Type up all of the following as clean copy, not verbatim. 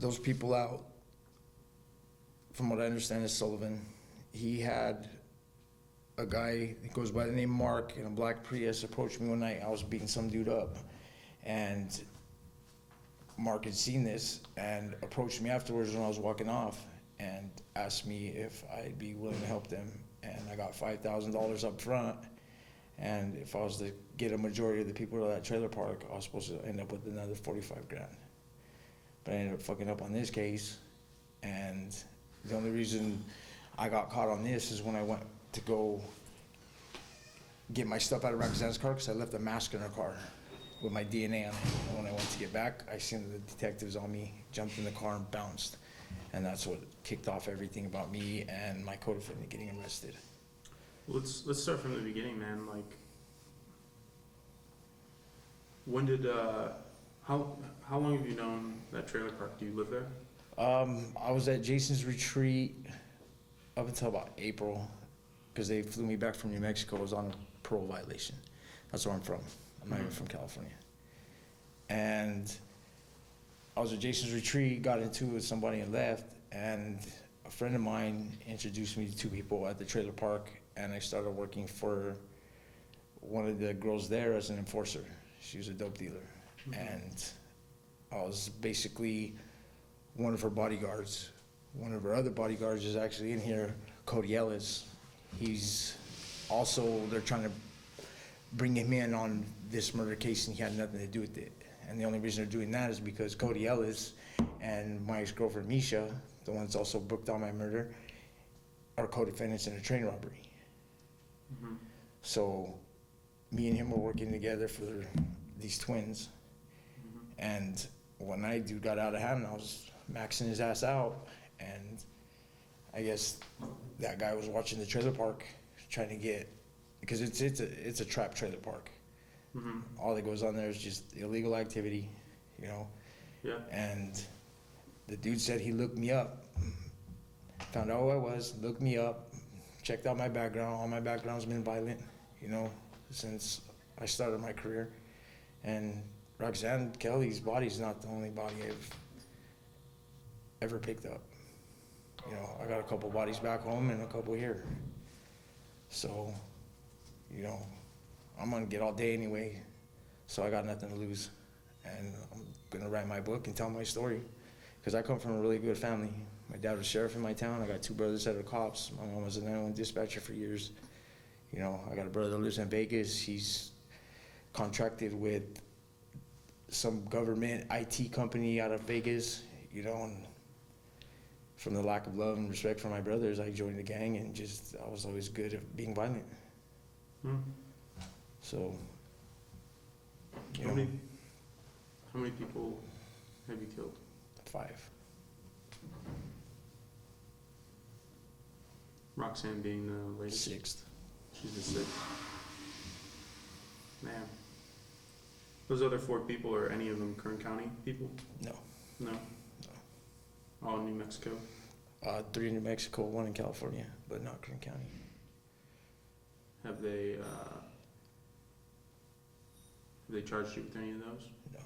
those people out, from what I understand, is Sullivan. He had a guy that goes by the name Mark in a black Prius approached me one night. I was beating some dude up, and Mark had seen this and approached me afterwards when I was walking off and asked me if I'd be willing to help them. And I got $5,000 up front, and if I was to get a majority of the people at that trailer park, I was supposed to end up with another 45 grand. But I ended up fucking up on this case, and the only reason I got caught on this is when I went to go get my stuff out of Roxanne's car, because I left a mask in her car with my DNA on it. And when I went to get back, I seen the detectives on me, jumped in the car and bounced. And that's what kicked off everything about me and my codefendant getting arrested. Let's start from the beginning, man. Like, when did how long have you known that trailer park? Do you live there? I was at Jason's retreat up until about April, because they flew me back from New Mexico. I was on a parole violation. That's where I'm from. I'm not even from California. And I was at Jason's retreat, got into it with somebody and left, and a friend of mine introduced me to two people at the trailer park, and I started working for one of the girls there as an enforcer. She was a dope dealer. And I was basically one of her bodyguards. One of her other bodyguards is actually in here, Cody Ellis. He's also, they're trying to bring him in on this murder case, and he had nothing to do with it. And the only reason they're doing that is because Cody Ellis and my ex-girlfriend Misha, the one that's also booked on my murder, are co-defendants in a train robbery. So me and him were working together for these twins. And one night, dude got out of hand, and I was maxing his ass out, and I guess that guy was watching the trailer park, trying to get, because it's a trap trailer park. All that goes on there is just illegal activity, you know. Yeah. And the dude said he looked me up, found out who I was, looked me up, checked out my background. All my background's been violent, you know, since I started my career. And Roxanne Kelly's body's not the only body I've ever picked up. You know, I got a couple bodies back home and a couple here. So, you know, I'm gonna get all day anyway, so I got nothing to lose. And I'm gonna write my book and tell my story, because I come from a really good family. My dad was sheriff in my town. I got two brothers that are cops. My mom was a 911 dispatcher for years. You know, I got a brother that lives in Vegas. He's contracted with some government IT company out of Vegas, you know, and from the lack of love and respect for my brothers, I joined the gang, and just, I was always good at being violent. So, you know. How many people have you killed? 5. Roxanne being the latest? 6th. She's the 6th. Man. Those other 4 people, are any of them Kern County people? No. No? No. All in New Mexico? 3 in New Mexico, 1 in California, but not Kern County. Have they charged you with any of those? No.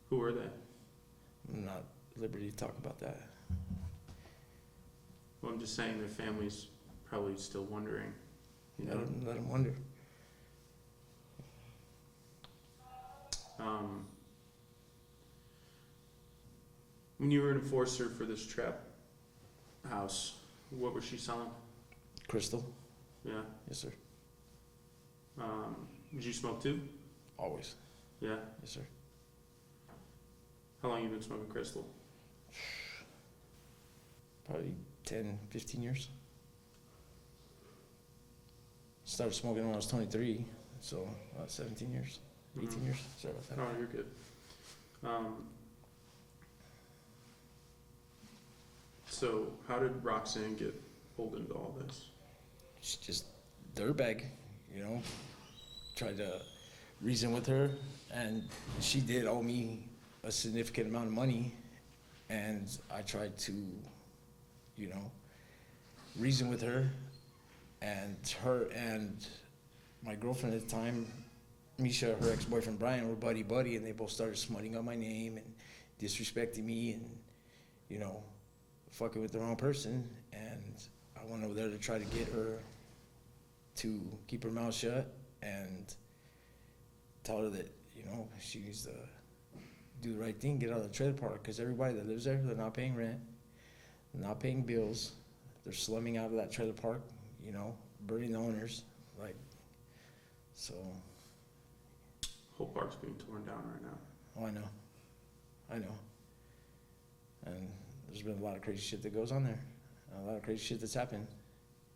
Who are they? I'm not at liberty to talk about that. Well, I'm just saying their family's probably still wondering. You know? Let them wonder. When you were an enforcer for this trap house, what was she selling? Crystal? Yeah. Yes, sir. Did you smoke too? Always. Yeah. Yes, sir. How long you been smoking crystal? Probably 10, 15 years. Started smoking when I was 23, so about 17 years, 18 years. Sorry about that. Oh, you're good. So how did Roxanne get pulled into all this? She's just dirtbag, you know. Tried to reason with her, and she did owe me a significant amount of money, and I tried to, you know, reason with her, and my girlfriend at the time Misha, her ex-boyfriend Brian, were buddy, and they both started smutting on my name and disrespecting me and, you know, fucking with the wrong person. And I went over there to try to get her to keep her mouth shut and tell her that, you know, she needs to do the right thing, get out of the trailer park, because everybody that lives there, they're not paying rent, they're not paying bills, they're slumming out of that trailer park, you know, burning the owners, like, so. Whole park's being torn down right now. Oh, I know. And there's been a lot of crazy shit that goes on there, a lot of crazy shit that's happened,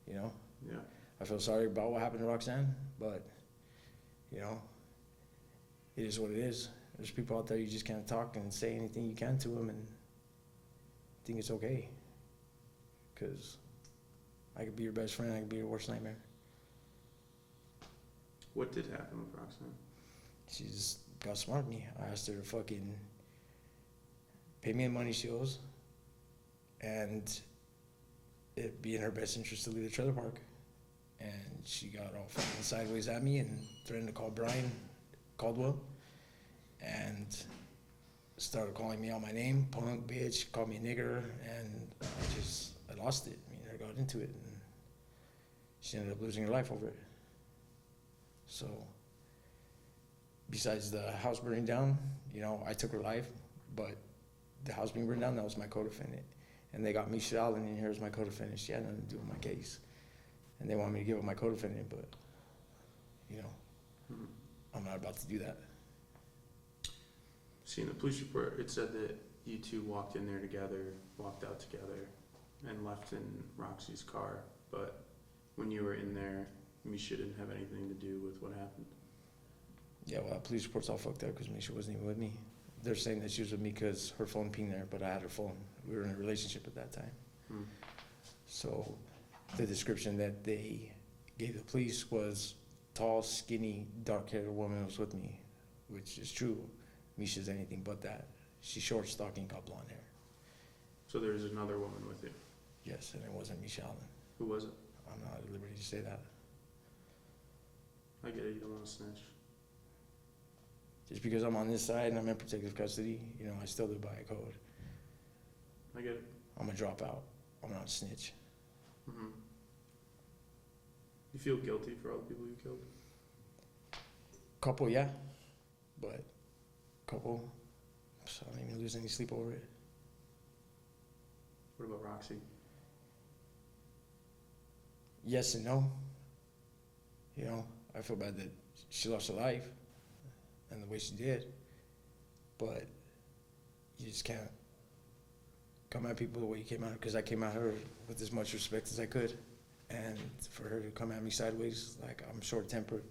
you know. Yeah. I feel sorry about what happened to Roxanne, but, you know, it is what it is. There's people out there you just can't talk and say anything you can to them and think it's okay. Because I could be your best friend, I could be your worst nightmare. What did happen with Roxanne? She just got smart with me. I asked her to fucking pay me the money she owes and it'd be in her best interest to leave the trailer park. And she got all fucking sideways at me and threatened to call Brian Caldwell and started calling me out my name, punk, bitch, called me a nigger, and I lost it. I mean, I got into it, and she ended up losing her life over it. So, besides the house burning down, you know, I took her life, but the house being burned down, that was my codefendant. And they got Misha Allen in here as my codefendant. She had nothing to do with my case. And they want me to give up my codefendant, but, you know, I'm not about to do that. See, in the police report, it said that you two walked in there together, walked out together, and left in Roxy's car. But when you were in there, Misha didn't have anything to do with what happened. Yeah, well, that police report's all fucked up because Misha wasn't even with me. They're saying that she was with me because her phone pinged there, but I had her phone. We were in a relationship at that time. So the description that they gave the police was tall, skinny, dark-haired woman was with me, which is true. Misha's anything but that. She's short, stocky, got blonde hair. So there's another woman with you. Yes, and it wasn't Misha Allen. Who was it? I'm not at liberty to say that. I get it, you don't want to snitch. Just because I'm on this side and I'm in protective custody, you know, I still live by a code. I get it. I'm a dropout. I'm not a snitch. You feel guilty for all the people you killed? Couple, yeah, but couple, so I didn't even lose any sleep over it. What about Roxy? Yes and no. You know, I feel bad that she lost her life and the way she did, but you just can't come at people the way you came at her, because I came at her with as much respect as I could, and for her to come at me sideways, like I'm short-tempered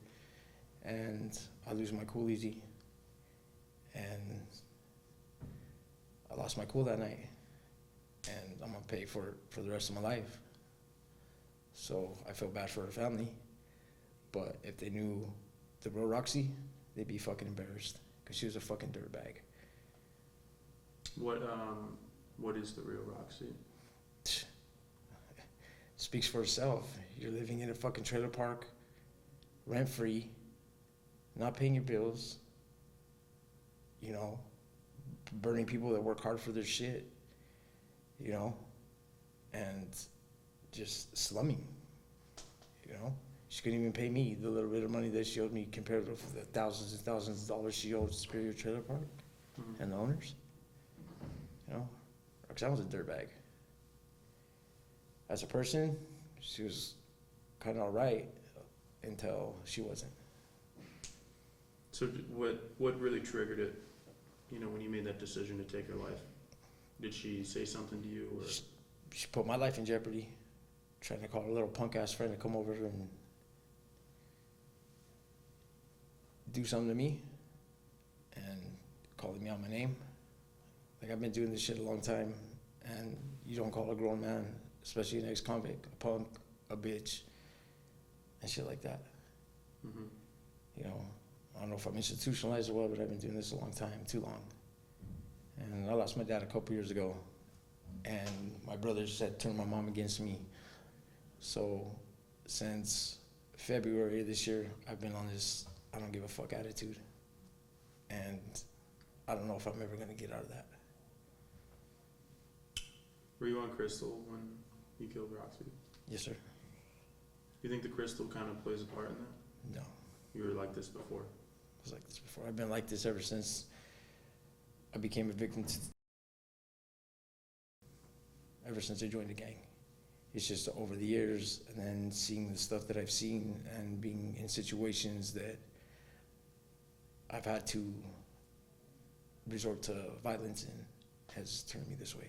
and I lose my cool easy, and I lost my cool that night, and I'm gonna pay for it for the rest of my life. So I feel bad for her family, but if they knew the real Roxy, they'd be fucking embarrassed, because she was a fucking dirtbag. What is the real Roxy? Speaks for itself. You're living in a fucking trailer park, rent-free, not paying your bills, you know, burning people that work hard for their shit, you know, and just slumming, you know. She couldn't even pay me the little bit of money that she owed me compared to the thousands and thousands of dollars she owed Superior Trailer Park and the owners. You know, Roxanne was a dirtbag. As a person, she was kind of all right until she wasn't. So what really triggered it, you know, when you made that decision to take her life? Did she say something to you? Or? She put my life in jeopardy, trying to call her little punk-ass friend to come over and do something to me, and calling me out my name. Like, I've been doing this shit a long time, and you don't call a grown man, especially an ex-convict, a punk, a bitch, and shit like that. You know, I don't know if I'm institutionalized or what, but I've been doing this a long time, too long. And I lost my dad a couple years ago, and my brothers had turned my mom against me. So since February of this year, I've been on this I don't give a fuck attitude. And I don't know if I'm ever going to get out of that. Were you on crystal when you killed Roxy? Yes, sir. You think the crystal kind of plays a part in that? No. You were like this before? I was like this before. I've been like this ever since I became a victim ever since I joined the gang. It's just over the years, and then seeing the stuff that I've seen and being in situations that I've had to resort to violence in has turned me this way.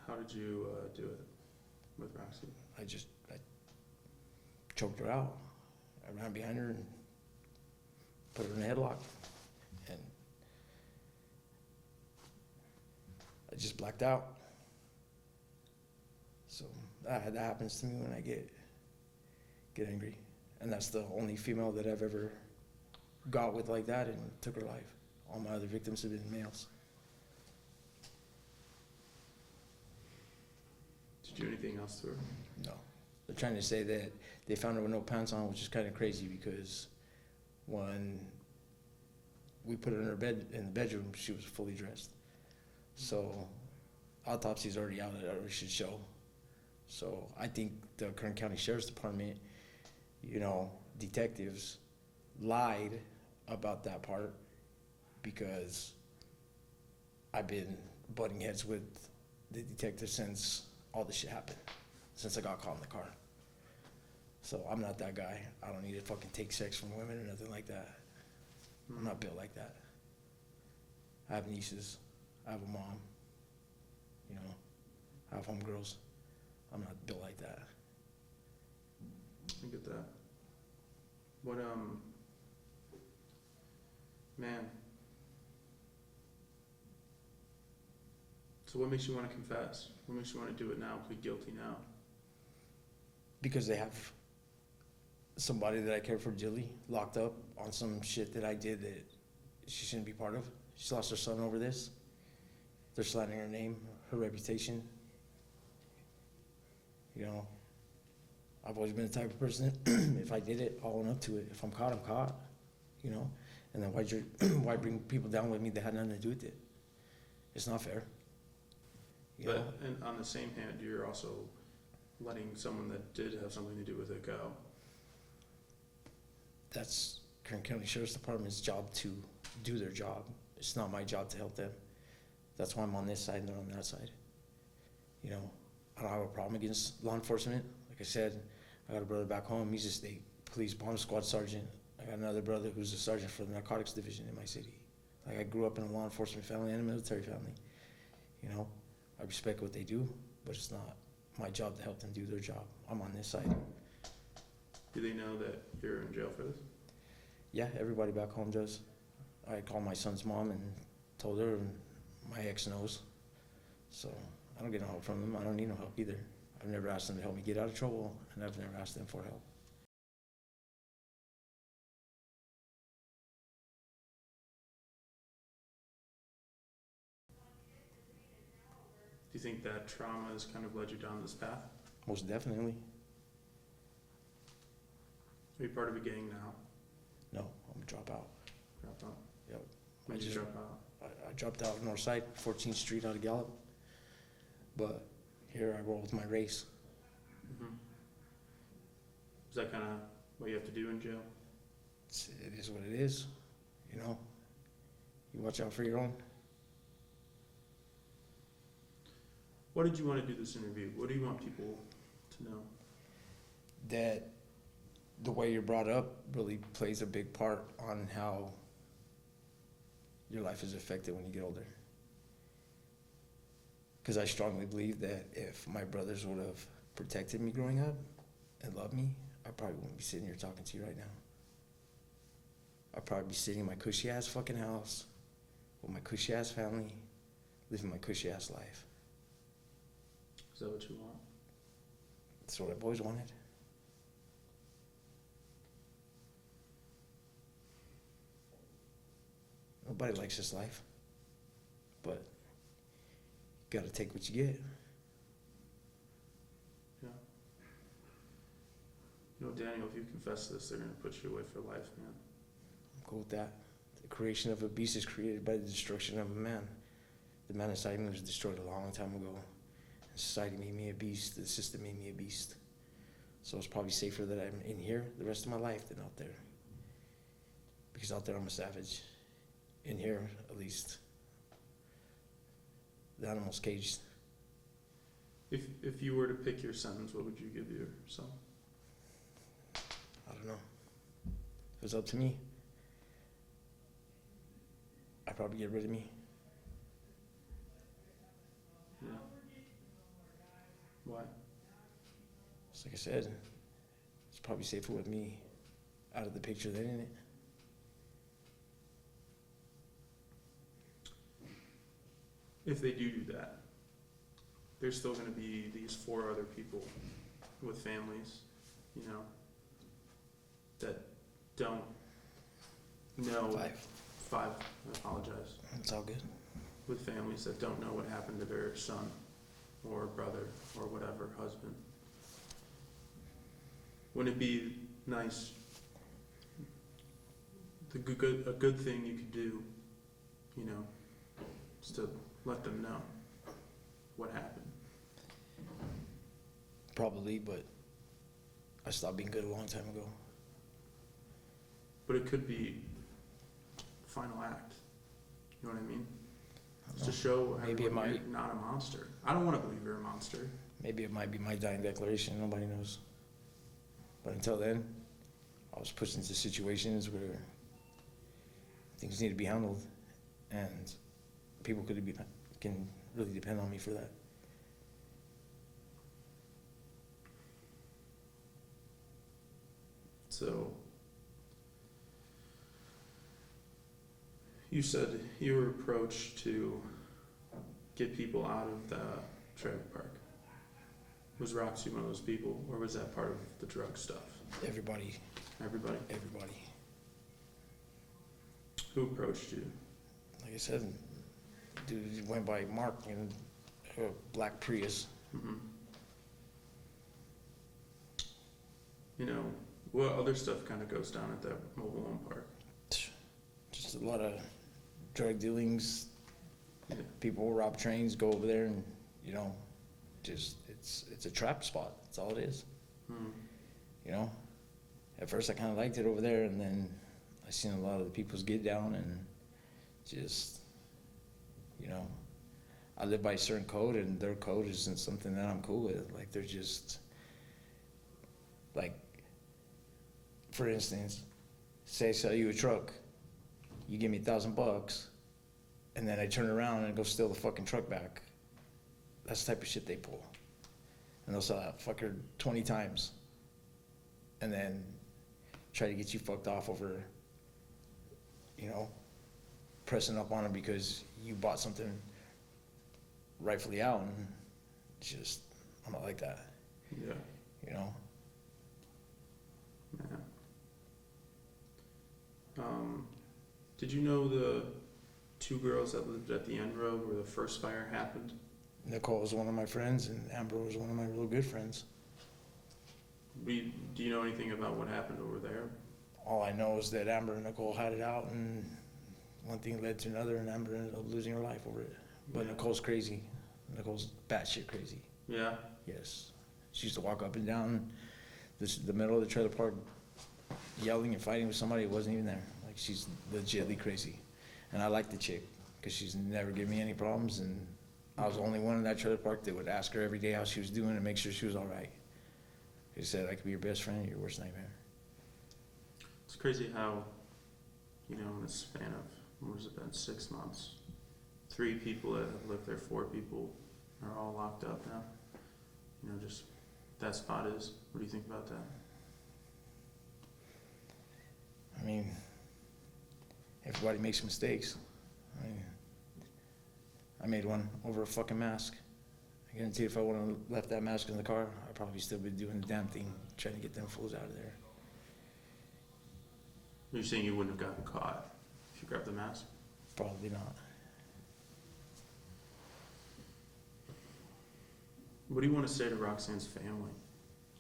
How did you do it with Roxy? I choked her out. I ran behind her and put her in a headlock. And I just blacked out. So that happens to me when I get angry. And that's the only female that I've ever got with like that and took her life. All my other victims have been males. Did you do anything else to her? No. They're trying to say that they found her with no pants on, which is kind of crazy because when we put her in her bed in the bedroom, she was fully dressed. So autopsy's already out. It already should show. So I think the Kern County Sheriff's Department, detectives lied about that part because I've been butting heads with the detectives since all this shit happened, since I got caught in the car. So I'm not that guy. I don't need to fucking take sex from women or nothing like that. I'm not built like that. I have nieces. I have a mom. I have homegirls. I'm not built like that. I get that. What, man. So what makes you want to confess? What makes you want to do it now, plead guilty now? Because they have somebody that I care for dearly locked up on some shit that I did that she shouldn't be part of. She lost her son over this. They're slandering her name, her reputation. I've always been the type of person that if I did it, I'll own up to it. If I'm caught, I'm caught. And then why bring people down with me that had nothing to do with it? It's not fair. But and on the same hand, you're also letting someone that did have something to do with it go. That's Kern County Sheriff's Department's job to do their job. It's not my job to help them. That's why I'm on this side and they're on that side. I don't have a problem against law enforcement. Like I said, I got a brother back home. He's a state police bomb squad sergeant. I got another brother who's a sergeant for the narcotics division in my city. Like I grew up in a law enforcement family and a military family. I respect what they do, but it's not my job to help them do their job. I'm on this side. Do they know that you're in jail for this? Yeah, everybody back home does. I called my son's mom and told her, and my ex knows. So I don't get no help from them. I don't need no help either. I've never asked them to help me get out of trouble, and I've never asked them for help. Do you think that trauma has kind of led you down this path? Most definitely. Are you part of a gang now? No, I'm a dropout. Drop out? Yep. When did you drop out? I dropped out of Northside, 14th Street out of Gallup. But here I roll with my race. Mm-hmm. Is that kind of what you have to do in jail? It is what it is. You watch out for your own. What did you want to do this interview? What do you want people to know? That the way you're brought up really plays a big part on how your life is affected when you get older. Because I strongly believe that if my brothers would have protected me growing up and loved me, I probably wouldn't be sitting here talking to you right now. I'd probably be sitting in my cushy ass fucking house with my cushy ass family, living my cushy ass life. Is that what you want? That's what I've always wanted. Nobody likes this life, but you gotta take what you get. Yeah. You know, Daniel, if you confess this, they're gonna put you away for life, man. I'm cool with that. The creation of a beast is created by the destruction of a man. The man inside me was destroyed a long time ago. Society made me a beast. The system made me a beast. So it's probably safer that I'm in here the rest of my life than out there. Because out there I'm a savage. In here, at least, the animal's caged. If you were to pick your sentence, what would you give yourself? I don't know. If it was up to me, I'd probably get rid of me. Yeah. Why? Just like I said, it's probably safer with me out of the picture than in it. If they do that, there's still going to be these 4 other people with families, you know, that don't know. 5, I apologize. It's all good. With families that don't know what happened to their son or brother or whatever, husband. Wouldn't it be nice, a good thing you could do, you know, is to let them know what happened? Probably, but I stopped being good a long time ago. But it could be final act. You know what I mean? It's to show Maybe everyone it you're not a monster. I don't want to believe you're a monster. Maybe it might be my dying declaration. Nobody knows. But until then, I was pushed into situations where things need to be handled, and people can really depend on me for that. So, you said you were approached to get people out of the trailer park. Was Roxy one of those people, or was that part of the drug stuff? Everybody. Everybody? Everybody. Who approached you? Like I said, dude went by Mark in a black Prius. Mm-hmm. You know, what other stuff kind of goes down at that mobile home park? Just a lot of drug dealings. Yeah. People rob trains, go over there, and you know, just it's a trap spot. That's all it is. Mm. You know, at first I kind of liked it over there, and then I seen a lot of the people's get down, and just, you know, I live by a certain code, and their code isn't something that I'm cool with. Like, they're just, like, for instance, say I sell you a truck, you give me $1,000, and then I turn around and go steal the fucking truck back. That's the type of shit they pull. And they'll sell that fucker 20 times. And then try to get you fucked off over, you know, pressing up on them because you bought something rightfully out, and it's just, I'm not like that. Yeah. You know? Yeah. Did you know the 2 girls that lived at the end road where the first fire happened? Nicole was one of my friends, and Amber was one of my real good friends. Do you know anything about what happened over there? All I know is that Amber and Nicole had it out, and one thing led to another, and Amber ended up losing her life over it. But Yeah. Nicole's crazy. Nicole's batshit crazy. Yeah. Yes. She used to walk up and down the middle of the trailer park yelling and fighting with somebody who wasn't even there. Like, she's legitly crazy. And I like the chick because she's never given me any problems, and I was the only one in that trailer park that would ask her every day how she was doing and make sure she was all right. She said, I could be your best friend or your worst nightmare. It's crazy how, you know, in the span of, what has it been, 6 months, 3 people that have lived there, 4 people are all locked up now. You know, just that spot is. What do you think about that? I mean, everybody makes mistakes. I mean, I made one over a fucking mask. I guarantee if I would have left that mask in the car, I'd probably still be doing the damn thing, trying to get them fools out of there. You're saying you wouldn't have gotten caught if you grabbed the mask? Probably not. What do you want to say to Roxanne's family?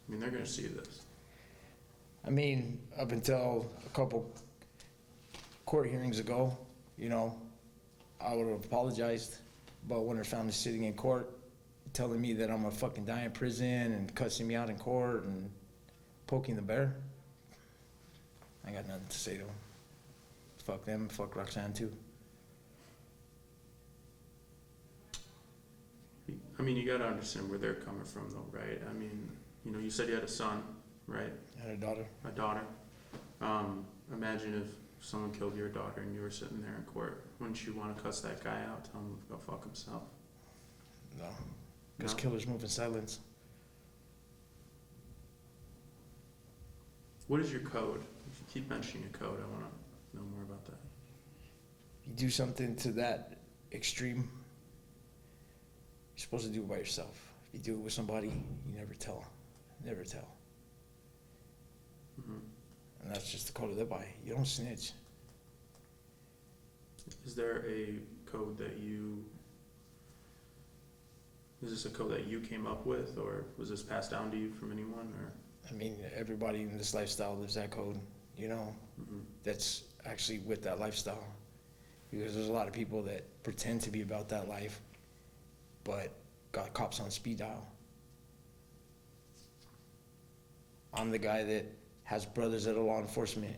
I mean, they're going to see this. I mean, up until a couple court hearings ago, you know, I would have apologized. But when her family's sitting in court telling me that I'm gonna fucking die in prison and cussing me out in court and poking the bear, I got nothing to say to them. Fuck them, fuck Roxanne too. I mean, you gotta understand where they're coming from though, right? I mean, you know, you said you had a son, right? And her daughter. A daughter. Imagine if someone killed your daughter and you were sitting there in court. Wouldn't you want to cuss that guy out, tell him to go fuck himself? No. Because No? killers move in silence. What is your code? If you keep mentioning a code, I want to know more about that. You do something to that extreme, you're supposed to do it by yourself. If you do it with somebody, you never tell. Never tell. Hmm. And that's just the code to live by. You don't snitch. Is there a code that you... Is this a code that you came up with, or was this passed down to you from anyone, or? I mean, everybody in this lifestyle lives that code, you know, Mm-hmm. that's actually with that lifestyle. Because there's a lot of people that pretend to be about that life, but got cops on speed dial. I'm the guy that has brothers that are law enforcement,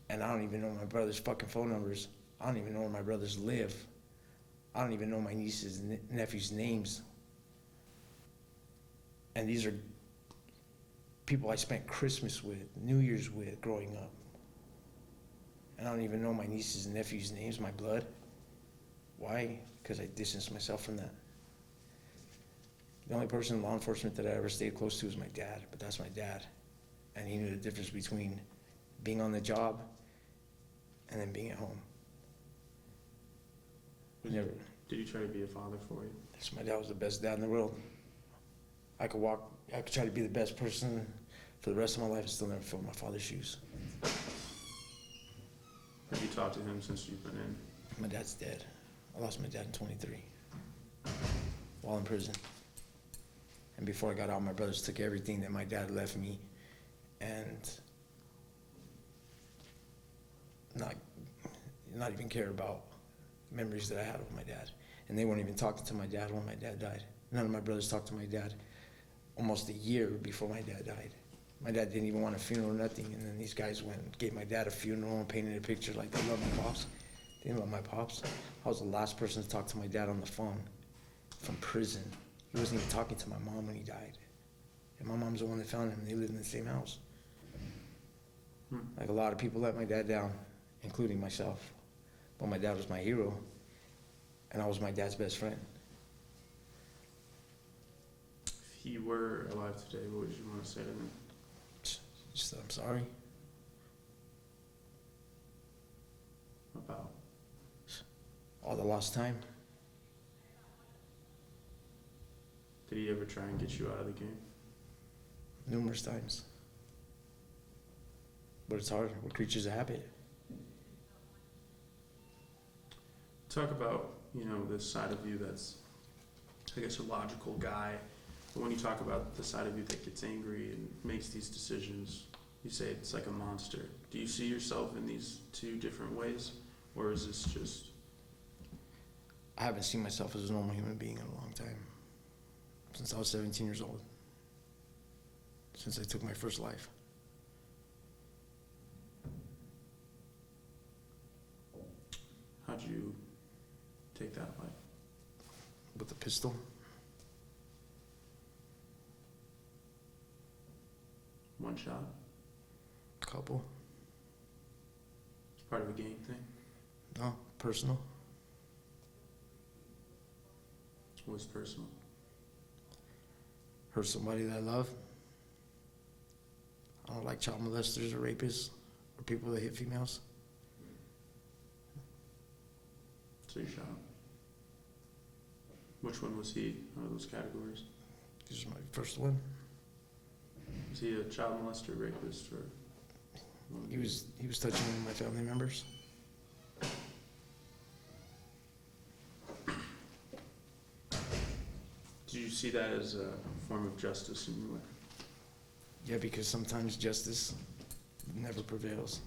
and I don't even know my brother's fucking phone numbers. I don't even know where my brothers live. I don't even know my nieces and nephews' names. And these are people I spent Christmas with, New Year's with growing up. And I don't even know my nieces and nephews' names, my blood. Why? Because I distanced myself from that. The only person in law enforcement that I ever stayed close to was my dad, but that's my dad. And he knew the difference between being on the job and then being at home. Never. Did you try to be a father for you? So my dad was the best dad in the world. I could try to be the best person for the rest of my life and still never fill my father's shoes. Have you talked to him since you've been in? My dad's dead. I lost my dad in 23 while in prison. And before I got out, my brothers took everything that my dad left me and not even care about memories that I had with my dad. And they weren't even talking to my dad when my dad died. None of my brothers talked to my dad almost a year before my dad died. My dad didn't even want a funeral or nothing, and then these guys went and gave my dad a funeral and painted a picture like they love my pops. They didn't love my pops. I was the last person to talk to my dad on the phone from prison. He wasn't even talking to my mom when he died. And my mom's the one that found him. They lived in the same house. Like a lot of people let my dad down, including myself. But my dad was my hero, and I was my dad's best friend. If he were alive today, what would you want to say to him? Just that I'm sorry. About? All the lost time. Did he ever try and get you out of the game? Numerous times. But it's hard. We're creatures of habit. Talk about, you know, this side of you that's, I guess, a logical guy. But when you talk about the side of you that gets angry and makes these decisions, you say it's like a monster. Do you see yourself in these two different ways? Or is this just... I haven't seen myself as a normal human being in a long time. Since I was 17 years old. Since I took my first life. How'd you take that life? With a pistol. One shot? Couple. It's part of a gang thing? No, personal. What's personal? Hurt somebody that I love. I don't like child molesters or rapists or people that hit females. So you shot him. Which one was he out of those categories? This is my first one. Was he a child molester, rapist, or... He was touching one of my family members. Did you see that as a form of justice in your way? Yeah, because sometimes justice never prevails.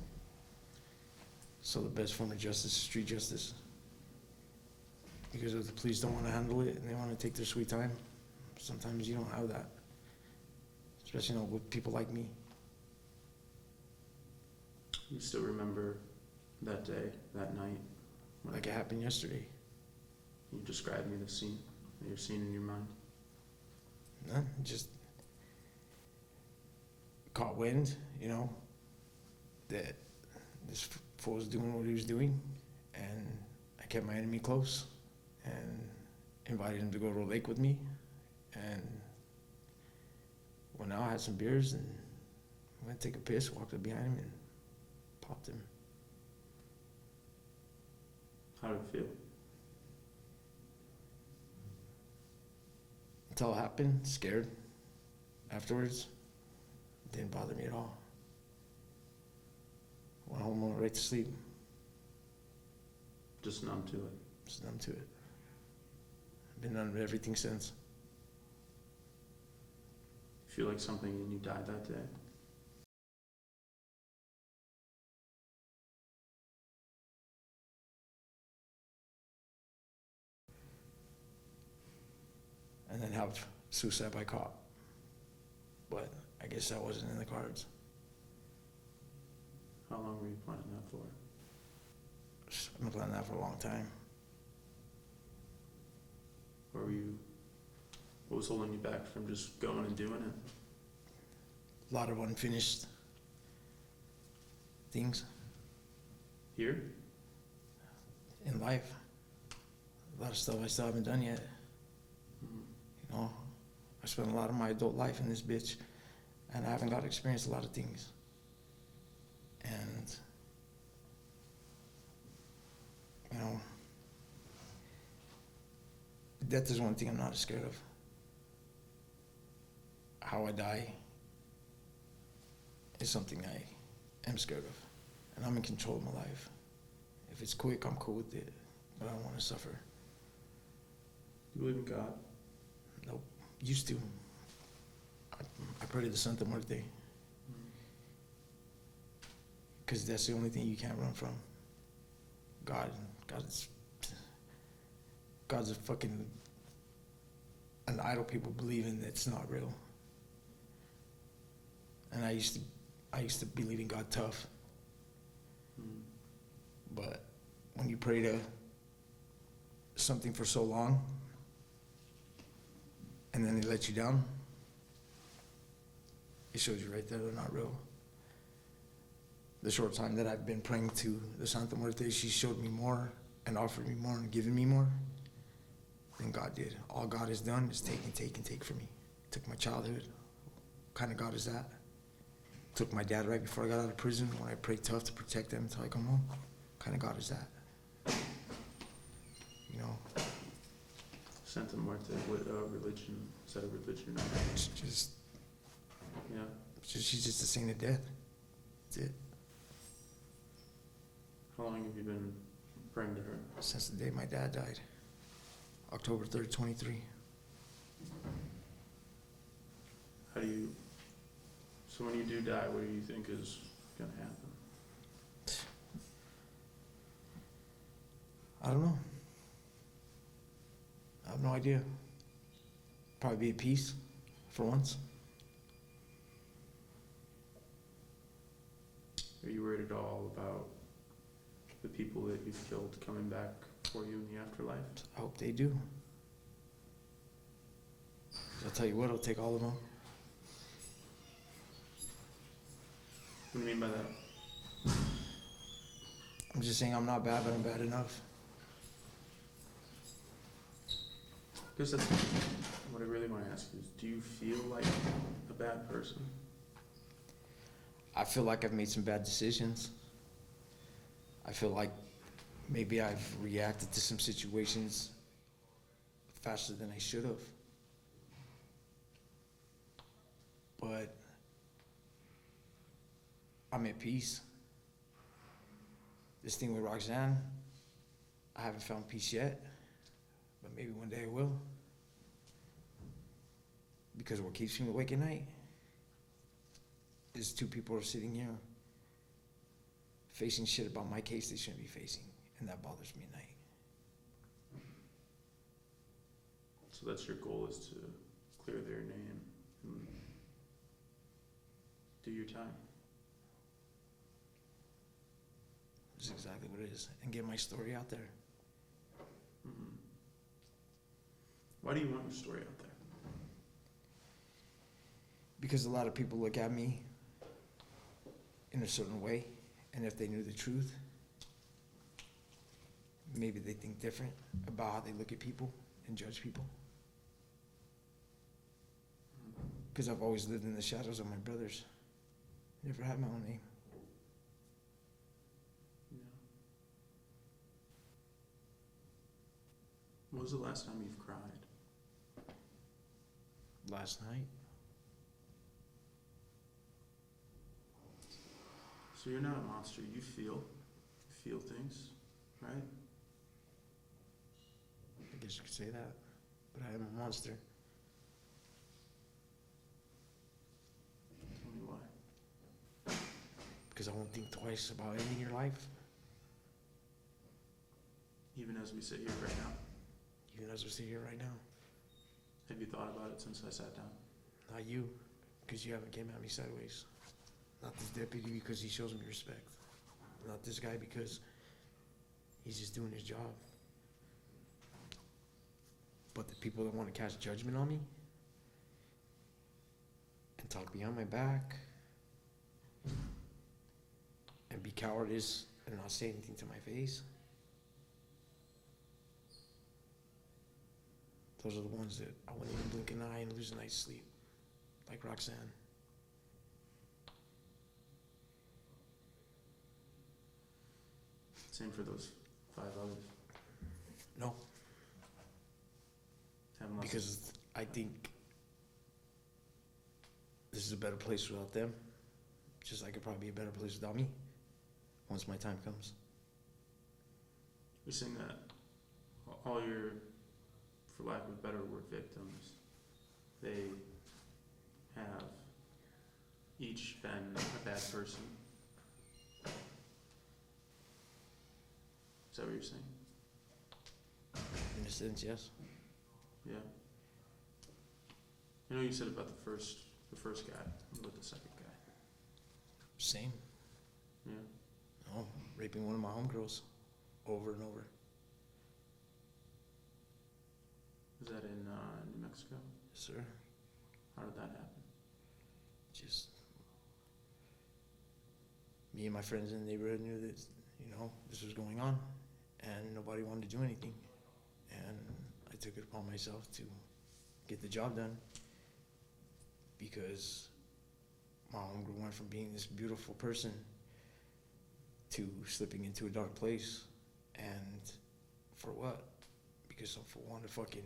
So the best form of justice is street justice. Because if the police don't want to handle it and they want to take their sweet time, sometimes you don't have that. Especially, with people like me. You still remember that day, that night? Like it happened yesterday. Can you describe me the scene that you're seeing in your mind? None, just caught wind, that this fool was doing what he was doing, and I kept my enemy close and invited him to go to a lake with me, and went out, had some beers, and went to take a piss, walked up behind him, and popped him. How did it feel? Until it happened, scared. Afterwards, it didn't bother me at all. Went home, went right to sleep. Just numb to it. Just numb to it. Been numb to everything since. Feel like something in you died that day? And then have suicide by cop. But I guess that wasn't in the cards. How long were you planning that for? I've been planning that for a long time. What was holding you back from just going and doing it? A lot of unfinished things Here? in life. A lot of stuff I still haven't done yet. Mm-hmm. I spent a lot of my adult life in this bitch, and I haven't got to experience a lot of things. And, death is one thing I'm not as scared of. How I die is something I am scared of. And I'm in control of my life. If it's quick, I'm cool with it, but I don't want to suffer. You believe in God? Nope. Used to. I pray to the Santa Muerte. Because that's the only thing you can't run from. God's a fucking an idol people believe in that's not real. And I used to believe in God tough. But when you pray to something for so long, and then they let you down, it shows you right there they're not real. The short time that I've been praying to the Santa Muerte, she showed me more and offered me more and given me more than God did. All God has done is take and take and take from me. Took my childhood. What kind of God is that? Took my dad right before I got out of prison when I prayed tough to protect them until I come home. What kind of God is that? Santa Muerte, what religion? Is that a religion? It's just, Yeah. she's just a saint of death. That's it. How long have you been praying to her? Since the day my dad died. October 3rd, 23. So when you do die, what do you think is going to happen? I don't know. I have no idea. Probably be at peace for once. Are you worried at all about the people that you've killed coming back for you in the afterlife? I hope they do. I'll tell you what, it'll take all of them. What do you mean by that? I'm just saying I'm not bad, but I'm bad enough. Because that's what I really want to ask you is, do you feel like a bad person? I feel like I've made some bad decisions. I feel like maybe I've reacted to some situations faster than I should have. But I'm at peace. This thing with Roxanne, I haven't found peace yet, but maybe one day I will. Because what keeps me awake at night is two people are sitting here facing shit about my case they shouldn't be facing, and that bothers me at night. So that's your goal, is to clear their name and do your time. That's exactly what it is, and get my story out there. Mm-hmm. Why do you want your story out there? Because a lot of people look at me in a certain way, and if they knew the truth, maybe they think different about how they look at people and judge people. Because I've always lived in the shadows of my brothers. Never had my own name. Yeah. When was the last time you've cried? Last night. So you're not a monster. You feel things, right? I guess you could say that. But I am a monster. Tell me why. Because I won't think twice about ending your life. Even as we sit here right now. Even as we sit here right now. Have you thought about it since I sat down? Not you, because you haven't came at me sideways. Not this deputy, because he shows me respect. Not this guy, because he's just doing his job. But the people that want to cast judgment on me and talk behind my back and be cowardice and not say anything to my face, those are the ones that I wouldn't even blink an eye and lose a night's sleep, like Roxanne. Same for those 5 others. No, Haven't lost because I think this is a better place without them, just like it probably be a better place without me once my time comes. You're saying that all your, for lack of a better word, victims, they have each been a bad person. Is that what you're saying? In a sense, yes. Yeah. I know you said about the first guy. What about the second guy? Same. Yeah. Oh, raping one of my homegirls over and over. Was that in New Mexico? Yes, sir. How did that happen? Just me and my friends in the neighborhood knew that, this was going on, and nobody wanted to do anything. And I took it upon myself to get the job done, because my homegirl went from being this beautiful person to slipping into a dark place. And for what? Because some fool wanted to fucking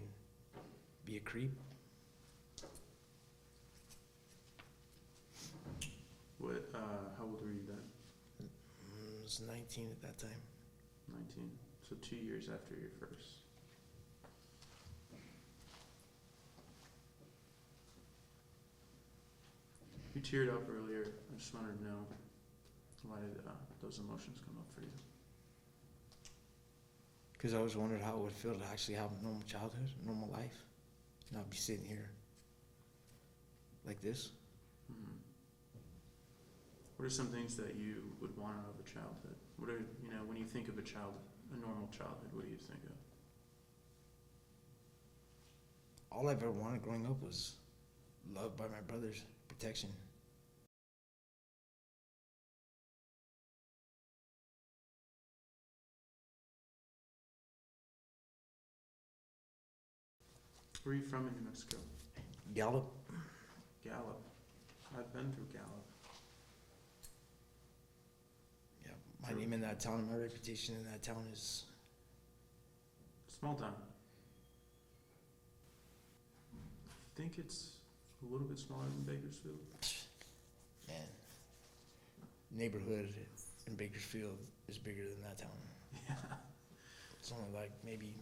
be a creep. What? How old were you then? I was 19 at that time. 19. So 2 years after your first. You teared up earlier. I just wanted to know, why did those emotions come up for you? Because I always wondered how it would feel to actually have a normal childhood, a normal life, not be sitting here like this. Mm-hmm. What are some things that you would want out of a childhood? What are, when you think of a normal childhood, what do you think of? All I've ever wanted growing up was love by my brothers, protection. Where are you from in New Mexico? Gallup. Gallup. I've been through Gallup. Yeah, my name in that town, my reputation in that town is... Small town. I think it's a little bit smaller than Bakersfield. Man, neighborhood in Bakersfield is bigger than that town. Yeah. It's only like maybe,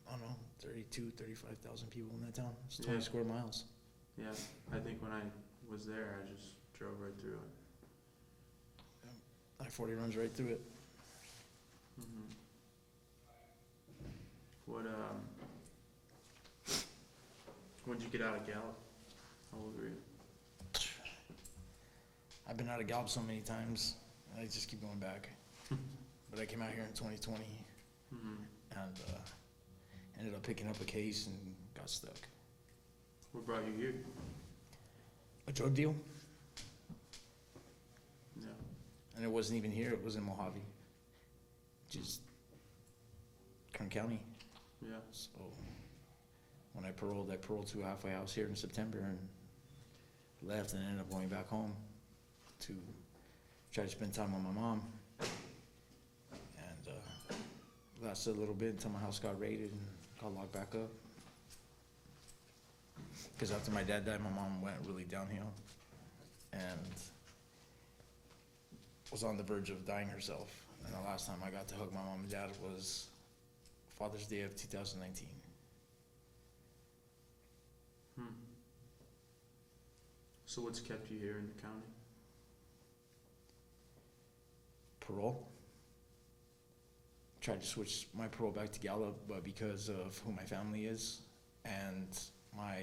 I don't know, 32, 35,000 people in that town. It's 20 Yeah. square miles. Yeah, I think when I was there, I just drove right through it. I I-40 runs right through it. Mm-hmm. What, when'd you get out of Gallup? How old were you? I've been out of Gallup so many times, I just keep going back. But I came out here in 2020 Mm-hmm. and ended up picking up a case and got stuck. What brought you here? A drug deal, Yeah. and it wasn't even here, it was in Mojave, just Kern County. Yeah. So when I paroled to a halfway house here in September and left and ended up going back home to try to spend time with my mom. And lasted a little bit until my house got raided and got locked back up. Because after my dad died, my mom went really downhill and was on the verge of dying herself. And the last time I got to hug my mom and dad was Father's Day of 2019. So what's kept you here in the county? Parole. Tried to switch my parole back to Gallup, but because of who my family is and my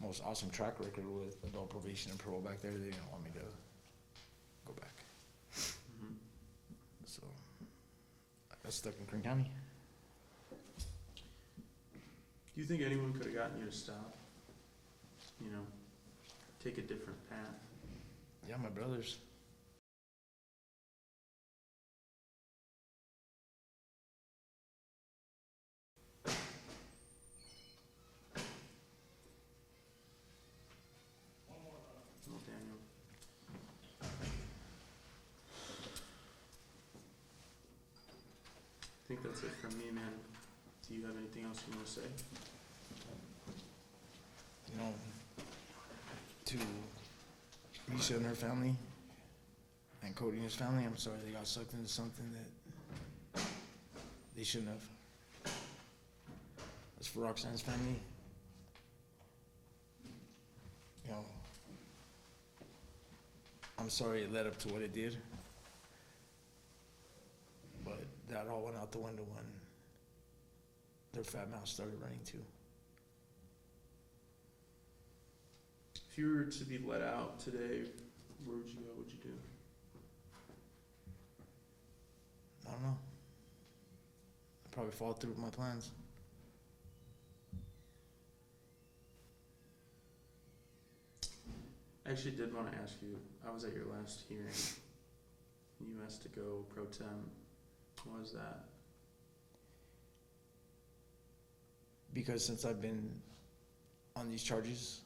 most awesome track record with adult probation and parole back there, they didn't want me to go back. Mm-hmm. So I got stuck in Kern County. Do you think anyone could have gotten you to stop? You know, take a different path? Yeah, my brothers. Oh, Daniel. I think that's it from me, man. Do you have anything else you want to say? You know, to Misha and her family and Cody and his family, I'm sorry they got sucked into something that they shouldn't have. As for Roxanne's family, you know, I'm sorry it led up to what it did, but that all went out the window when their fat mouth started running too. If you were to be let out today, where would you go? What would you do? I don't know. I'd probably fall through with my plans. I actually did want to ask you, I was at your last hearing. You asked to go pro tem. What was that? Because since I've been on these charges,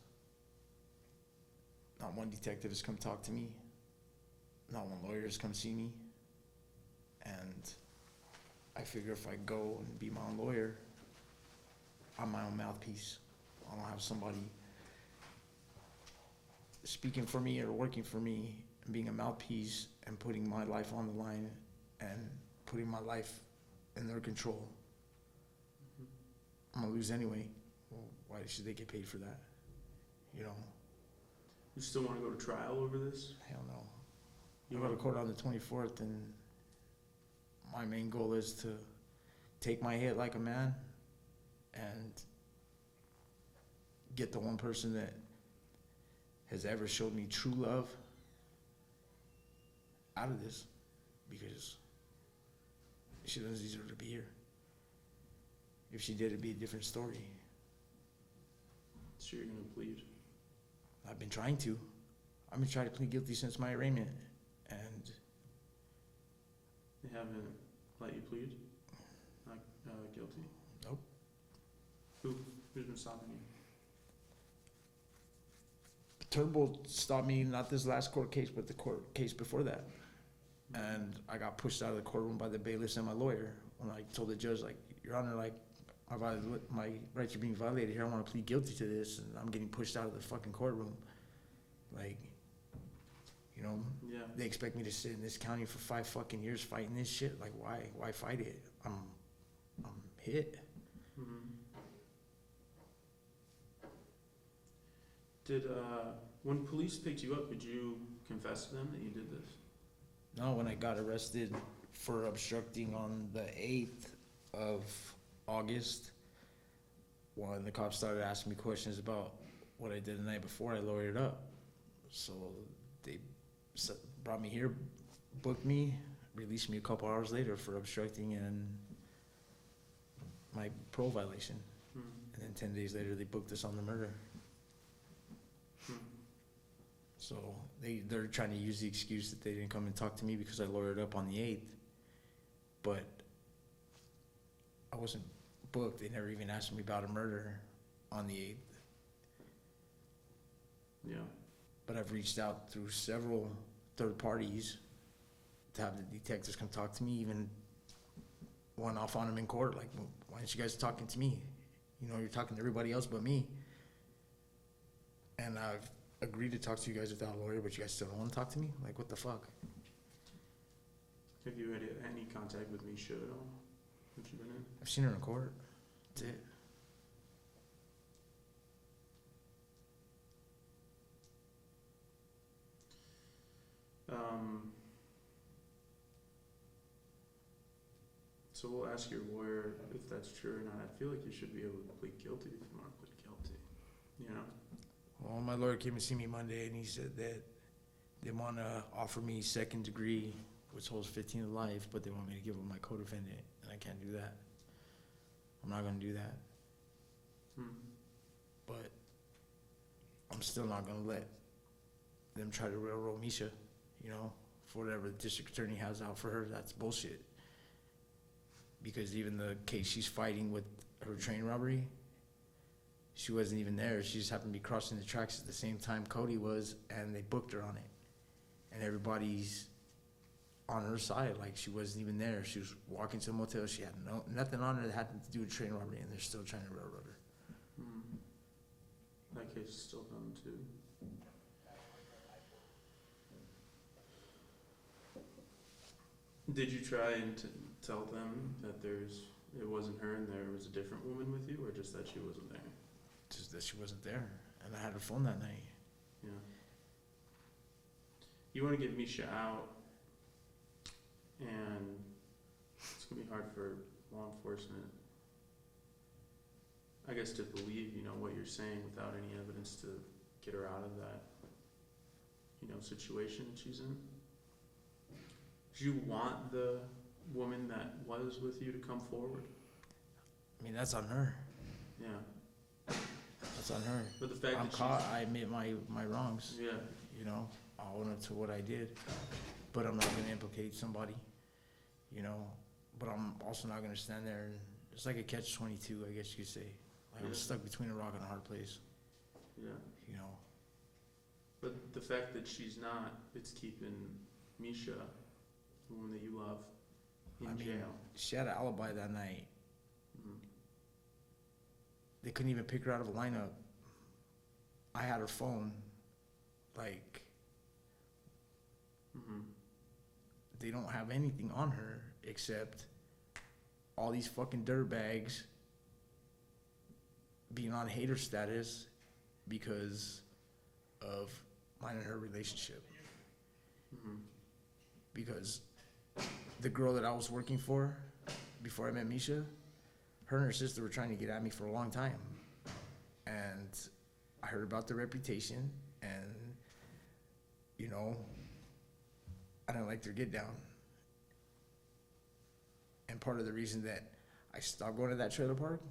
not one detective has come talk to me, not one lawyer has come see me, and I figure if I go and be my own lawyer, I'm my own mouthpiece. I don't have somebody speaking for me or working for me and being a mouthpiece and putting my life on the line and putting my life in their control. I'm gonna lose anyway. Well, why should they get paid for that? You know? You still want to go to trial over this? Hell no. You I go to want court on the 24th, and my main goal is to take my hit like a man and get the one person that has ever showed me true love out of this, because she doesn't deserve to be here. If she did, it'd be a different story. So you're going to plead? I've been trying to. I've been trying to plead guilty since my arraignment, and They haven't let you plead? Not guilty? nope. Who's been stopping you? Turbo stopped me, not this last court case, but the court case before that. And I got pushed out of the courtroom by the bailiffs and my lawyer when I told the judge, like, Your Honor, like, my rights are being violated here. I want to plead guilty to this, and I'm getting pushed out of the fucking courtroom. Like, you know, Yeah. they expect me to sit in this county for 5 fucking years fighting this shit. Like, why? Why fight it? I'm hit. Mm-hmm. Did when police picked you up, did you confess to them that you did this? No, when I got arrested for obstructing on the 8th of August, when the cops started asking me questions about what I did the night before, I lawyered up. So they brought me here, booked me, released me a couple hours later for obstructing and my parole violation. And then 10 days later, they booked us on the murder. So they're trying to use the excuse that they didn't come and talk to me because I lawyered up on the 8th. But I wasn't booked. They never even asked me about a murder on the 8th. Yeah. But I've reached out through several third parties to have the detectives come talk to me, even went off on them in court. Like, why aren't you guys talking to me? You know, you're talking to everybody else but me. And I've agreed to talk to you guys without a lawyer, but you guys still don't want to talk to me? Like, what the fuck? Have you had any contact with Misha at all? Since you've been in? I've seen her in court. That's it. So we'll ask your lawyer if that's true or not. I feel like you should be able to plead guilty if you want to plead guilty. You know? Well, my lawyer came and see me Monday, and he said that they want to offer me second degree, which holds 15 to life, but they want me to give them my codefendant, and I can't do that. I'm not going to do that. But I'm still not going to let them try to railroad Misha, you know, for whatever the district attorney has out for her. That's bullshit. Because even the case she's fighting with her train robbery, she wasn't even there. She just happened to be crossing the tracks at the same time Cody was, and they booked her on it. And everybody's on her side, like she wasn't even there. She was walking to the motel. She had nothing on her that had to do with train robbery, and they're still trying to railroad her. That case is still done too. Did you try and tell them that it wasn't her and there was a different woman with you, or just that she wasn't there? Just that she wasn't there, and I had her phone that night. Yeah. You want to get Misha out, and it's gonna be hard for law enforcement, I guess, to believe, you know, what you're saying without any evidence to get her out of that, you know, situation she's in. Do you want the woman that was with you to come forward? I mean, that's on her. Yeah. That's on her. But the fact I'm that caught. I admit my wrongs. Yeah. You know, I'll own up to what I did, but I'm not going to implicate somebody. You know, but I'm also not going to stand there and it's like a catch-22, I guess you could say. Like, I was stuck between a rock and a hard place. Yeah. You know. But the fact that she's not, it's keeping Misha, the woman that you love, in jail. She had an alibi that night. They couldn't even pick her out of a lineup. I had her phone. Like, they don't have anything on her except all these fucking dirtbags being on hater status because of mine and her relationship. Because the girl that I was working for before I met Misha, her and her sister were trying to get at me for a long time. And I heard about their reputation, and, you know, I didn't like their get down. And part of the reason that I stopped going to that trailer park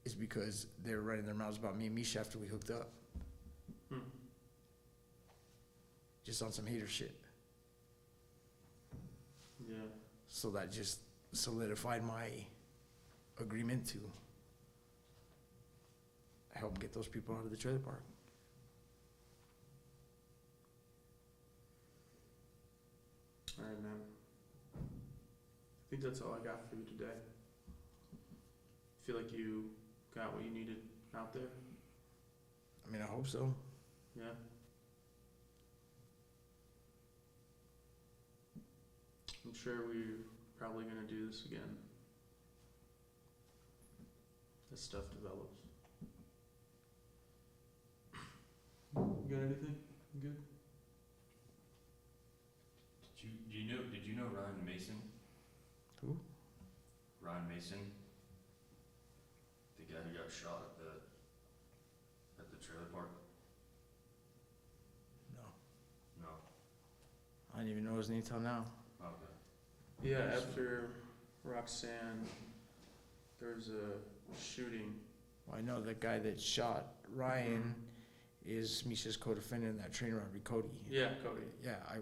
is because they were running their mouths about me and Misha after we hooked up. Just on some hater shit. Yeah. So that just solidified my agreement to help get those people out of the trailer park. All right, man. I think that's all I got for you today. Feel like you got what you needed out there? I mean, I hope so. Yeah. I'm sure we're probably gonna do this again as stuff develops. You got anything? You good? Mason, the guy who got shot at the trailer park? No, No. I didn't even know his name till now. Okay. Yeah, after Roxanne, there's a shooting. Well, I know the guy that shot Ryan is Misha's co-defendant in that train robbery, Cody. Yeah, Cody. Yeah, I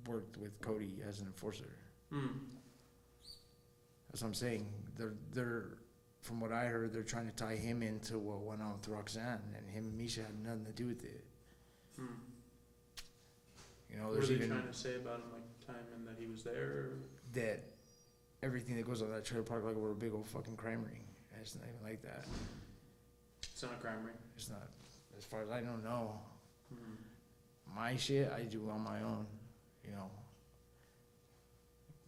worked with Cody as an enforcer. Hmm. That's what I'm saying. They're from what I heard, they're trying to tie him into what went on with Roxanne, and him and Misha had nothing to do with it. Hmm. You know, What are there's they even trying to say about him, like time and that he was there? Or? that everything that goes on that trailer park like we're a big old fucking crime ring. And it's not even like that. It's not a crime ring. It's not. As far as I don't know, Hmm. my shit I do on my own. You know,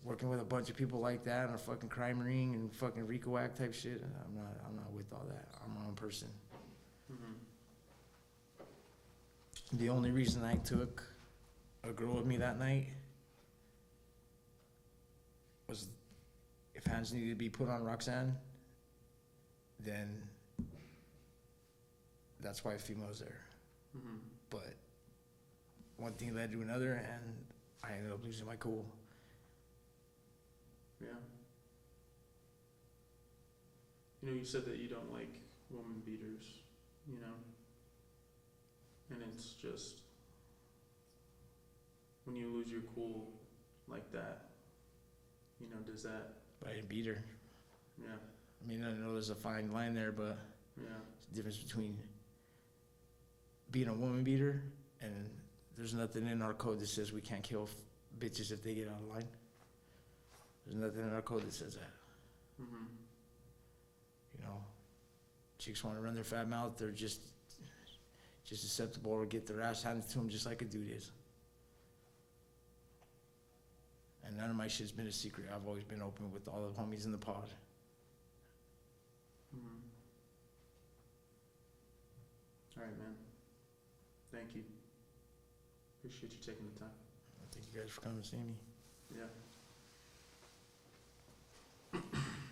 working with a bunch of people like that on a fucking crime ring and fucking RICO Act type shit. I'm not with all that. I'm my own person. Hmm. The only reason I took a girl with me that night was if hands needed to be put on Roxanne, then that's why a female was there. Hmm. But one thing led to another, and I ended up losing my cool. Yeah. You know, you said that you don't like woman beaters, you know? And it's just, when you lose your cool like that, you know, does that, But I didn't beat her. yeah, I mean, I know there's a fine line there, but yeah, there's a difference between being a woman beater and there's nothing in our code that says we can't kill bitches if they get out of line. There's nothing in our code that says that. hmm, You know, chicks want to run their fat mouth. They're just susceptible or get their ass handed to them just like a dude is. And none of my shit's been a secret. I've always been open with all the homies in the pod. hmm. All right, man. Thank you. Appreciate you taking the time. Thank you guys for coming to see me. Yeah.